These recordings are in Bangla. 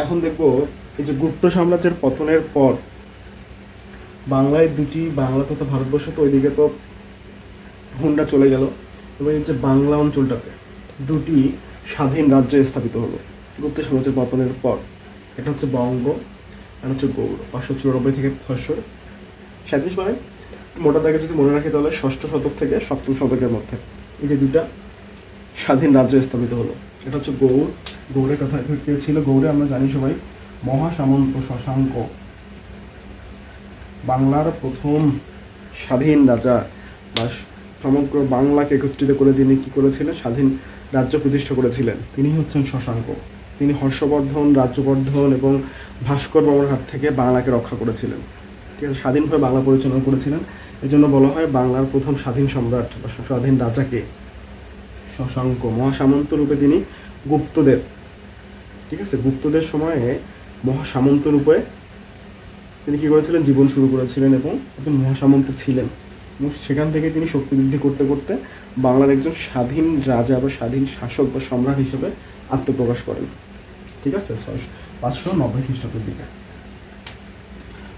এখন দেখবো এই যে গুপ্ত সাম্রাজ্যের পতনের পর বাংলায় দুটি, বাংলা তথা ভারতবর্ষ তো ওইদিকে তো হুন্ডা চলে গেল, এবং এই যে বাংলা অঞ্চলটাতে দুটি স্বাধীন রাজ্য স্থাপিত হলো গুপ্ত সাম্রাজ্যের পতনের পর। এটা হচ্ছে বঙ্গ আর হচ্ছে গৌড়। 594 থেকে 637, মানে মোটা দাগে যদি মনে রাখি তাহলে 6ষ্ঠ শতক থেকে 7ম শতকের মধ্যে এই যে দুইটা স্বাধীন রাজ্য স্থাপিত হলো। এটা হচ্ছে গৌড়। গৌড়ের কথা কে ছিল? গৌড়ে আমরা জানি সবাই মহাসামন্ত শশাঙ্ক, বাংলার প্রথম স্বাধীন রাজা, বা সমগ্র বাংলাকে একত্রিত করে যিনি কি করেছিলেন, স্বাধীন রাজ্য প্রতিষ্ঠা করেছিলেন, তিনি হচ্ছেন শশাঙ্ক। তিনি হর্ষবর্ধন, রাজ্যবর্ধন এবং ভাস্কর বর্মনের হাত থেকে বাংলাকে রক্ষা করেছিলেন। ঠিক আছে, স্বাধীনভাবে বাংলা পরিচালনা করেছিলেন। এই জন্য বলা হয় বাংলার প্রথম স্বাধীন সম্রাট বা স্বাধীন রাজাকে শশাঙ্ক। মহাসামন্ত রূপে তিনি গুপ্তদের, ঠিক আছে, গুপ্তদের সময়ে মহাসামন্ত রূপে তিনি কী করেছিলেন, জীবন শুরু করেছিলেন এবং একজন মহাসামন্ত ছিলেন। এবং সেখান থেকে তিনি শক্তি বৃদ্ধি করতে করতে বাংলার একজন স্বাধীন রাজা বা স্বাধীন শাসক বা সম্রাট হিসেবে আত্মপ্রকাশ করেন। ঠিক আছে, 590 খ্রিস্টাব্দের দিকে।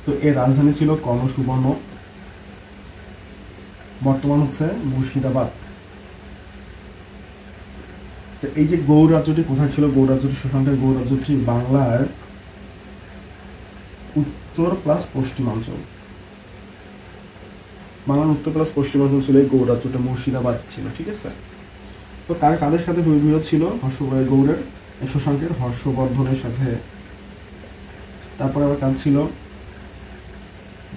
তো এর রাজধানী ছিল কর্ণসুবর্ণ, বর্তমান হচ্ছে মুর্শিদাবাদ। এই যে গৌড় রাজ্যটি কোথায় ছিল? গৌড় রাজ্যটি, শশাঙ্কের গৌড় রাজ্যটি বাংলার উত্তর প্লাস পশ্চিমাঞ্চল। বাংলার উত্তর প্লাস পশ্চিমাঞ্চল ছিল এই গৌড় রাজ্যটা, মুর্শিদাবাদ ছিল। ঠিক আছে, তো কাদের সাথে বিরোধ ছিল গৌড়ের? শশাঙ্কের হর্ষবর্ধনের সাথে। তারপরে আবার কাজ ছিল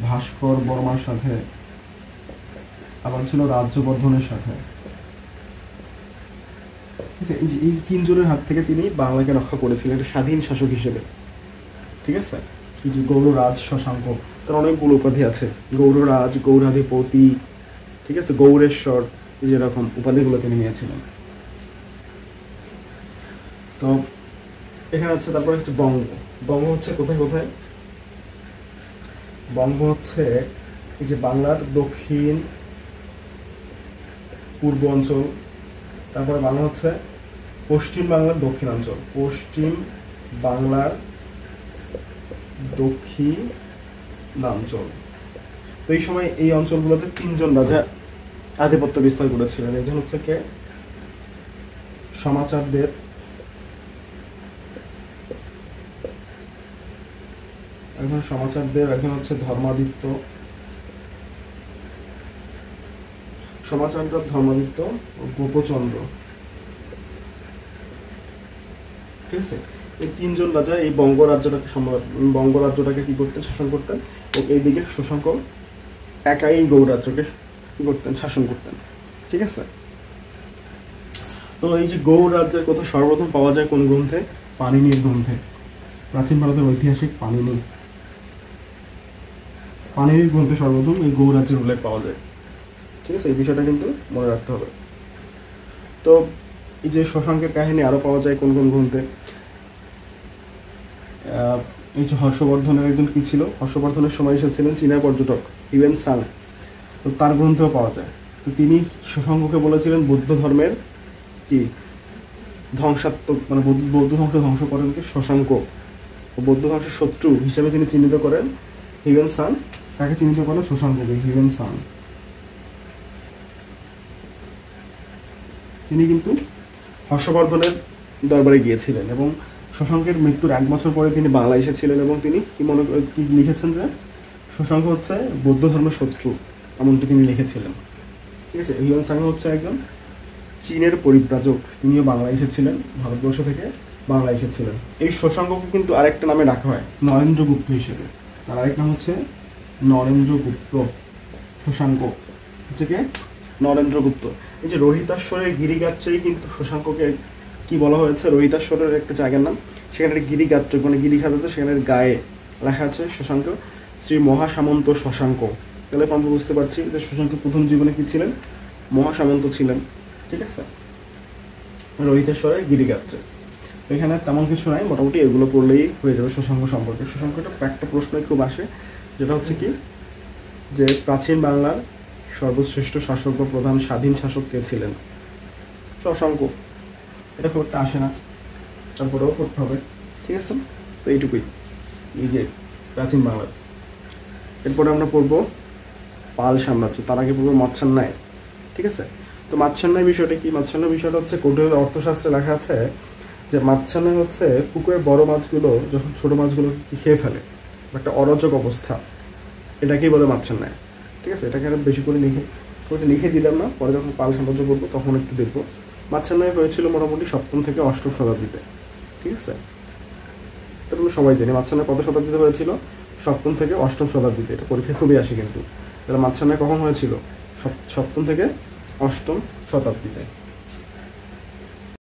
ভাস্কর বর্মার সাথে, আবার ছিল রাজ্যবর্ধনের সাথে। এই তিনজনের হাত থেকে তিনি বাংলাকে রক্ষা করেছিলেন স্বাধীন শাসক হিসেবে। ঠিক আছে, এই যে গৌড়রাজ শশাঙ্ক, তার অনেকগুলো উপাধি আছে, গৌড়রাজ, গৌরাধিপতি, ঠিক আছে, গৌরেশ্বর, যেরকম উপাধিগুলো তিনি নিয়েছিলেন। তো এখানে হচ্ছে, তারপরে হচ্ছে বঙ্গ। বঙ্গ হচ্ছে কোথায় কোথায়? বঙ্গ হচ্ছে এই যে বাংলার দক্ষিণ পূর্ব অঞ্চল, তারপরে বাংলা হচ্ছে পশ্চিম বাংলার দক্ষিণাঞ্চল, পশ্চিম বাংলার দক্ষিণাঞ্চল। তো এই সময় এই অঞ্চলগুলোতে 3জন রাজা আধিপত্য বিস্তার করেছিলেন। একজন হচ্ছে কে? সমাচারদেব, একজন সমাচারদেব, একজন হচ্ছে ধর্মাদিত্য। সমাচারদেব, ধর্মাদিত্য ও গোপচন্দ্র। ঠিক আছে, এই 3জন রাজা এই বঙ্গরাজ্যটাকে কি করতেন? শাসন করতেন। ও এইদিকে শশাঙ্ক একাই গৌড় রাজ্যকে কি করতেন? শাসন করতেন। ঠিক আছে, তো এই যে গৌড় রাজ্যের কথা সর্বপ্রথম পাওয়া যায় কোন গ্রন্থে? পাণিনির গ্রন্থে। প্রাচীন ভারতের ঐতিহাসিক পাণিনির গ্রন্থে সর্বপ্রথম এই গৌড় রাজ্যের উল্লেখ পাওয়া যায়। ঠিক আছে, এই বিষয়টা কিন্তু মনে রাখতে হবে। তো এই যে শশাঙ্কের কাহিনী আরো পাওয়া যায় কোন কোন গ্রন্থে? এই যে হর্ষবর্ধনের একজন কি ছিল? হর্ষবর্ধনের সময় এসেছিলেন চীনের পর্যটক হিউয়েন সাং, তো তার গ্রন্থেও পাওয়া যায়। তো তিনি শশাঙ্ককে বলেছিলেন বৌদ্ধ ধর্মের কি ধ্বংসাত্মক, মানে বৌদ্ধ ধ্বংস করেন কি শশাঙ্ক, বৌদ্ধ ধ্বংসের শত্রু হিসেবে তিনি চিহ্নিত করেন হিউয়েন সাং। তাকে চিহ্নিত করেন শশাঙ্ককে, হিউয়েন সাং। তিনি কিন্তু হর্ষবর্ধনের দরবারে গিয়েছিলেন এবং শশাঙ্কের মৃত্যুর 1 বছর পরে তিনি বাংলায় এসেছিলেন এবং তিনি কি লিখেছেন যে শশাঙ্ক হচ্ছে বৌদ্ধ ধর্মের শত্রু, এমনটি তিনি লিখেছিলেন। ঠিক আছে, হিউয়েন সাং হচ্ছে একজন চীনের পরিব্রাজক, তিনিও বাংলায় এসেছিলেন, ভারতবর্ষ থেকে বাংলায় এসেছিলেন। এই শশাঙ্ককে কিন্তু আরেকটা নামে ডাকা হয় নরেন্দ্রগুপ্ত হিসেবে। তার আরেক নাম হচ্ছে নরেন্দ্রগুপ্ত। শশাঙ্ক হচ্ছে কে? নরেন্দ্রগুপ্ত। এই যে রোহিতাশ্বরের গিরিগাত্রেই কিন্তু শশাঙ্ককে কি বলা হয়েছে? রোহিতাশ্বরের একটা জায়গার নাম, সেখানে গিরিগাত্র, মানে গিরিখাত আছে, সেখানে গায়ে লেখা আছে শশাঙ্ক, শ্রী মহাসামন্ত শশাঙ্ক। তাহলে আমরা বুঝতে পারছি যে শশাঙ্ক প্রথম জীবনে কি ছিলেন? মহাসামন্ত ছিলেন। ঠিক আছে, রোহিতেশ্বরের গিরিগাত্রে। এখানে তেমন কিছু নাই, মোটামুটি এগুলো পড়লেই হয়ে যাবে শশাঙ্ক সম্পর্কে। শশাঙ্কটা একটা প্রশ্নই খুব আসে, যেটা হচ্ছে কি, যে প্রাচীন বাংলার সর্বশ্রেষ্ঠ শাসক বা প্রধান স্বাধীন শাসক কে ছিলেন? শশাঙ্ক। এটা খুব একটা আসে না, তারপরেও পড়তে হবে। ঠিক আছে। তো এইটুকুই এই যে প্রাচীন বাংলার। এরপরে আমরা পড়বো পাল সাম্রাজ্য, তার আগে পড়বো মাৎস্যন্যায়। ঠিক আছে, তো মাৎস্যন্যায় বিষয়টা কি? মাৎস্যন্যায় বিষয়টা হচ্ছে কঠোর অর্থশাস্ত্রে লেখা আছে যে মাৎস্যন্যায় হচ্ছে পুকুরের বড় মাছগুলো যখন ছোট মাছগুলো খেয়ে ফেলে, একটা অরাজক অবস্থা, এটাকেই বলে মাৎস্যন্যায়। ঠিক আছে, এটাকে আরো বেশি করে লিখে দিলাম না, পরে যখন পাল সাম্রাজ্য করবো তখন একটু দেখবো। মাৎস্যন্যায় হয়েছিল মোটামুটি 7ম থেকে 8ম শতাব্দীতে। ঠিক আছে, তো তুমি সবাই জানি মাৎস্যন্যায় কত শতাব্দীতে হয়েছিল? 7ম থেকে 8ম শতাব্দীতে। এটা পরীক্ষায় খুবই আসে কিন্তু। তাহলে মাৎস্যন্যায় কখন হয়েছিল? 7ম থেকে 8ম শতাব্দীতে।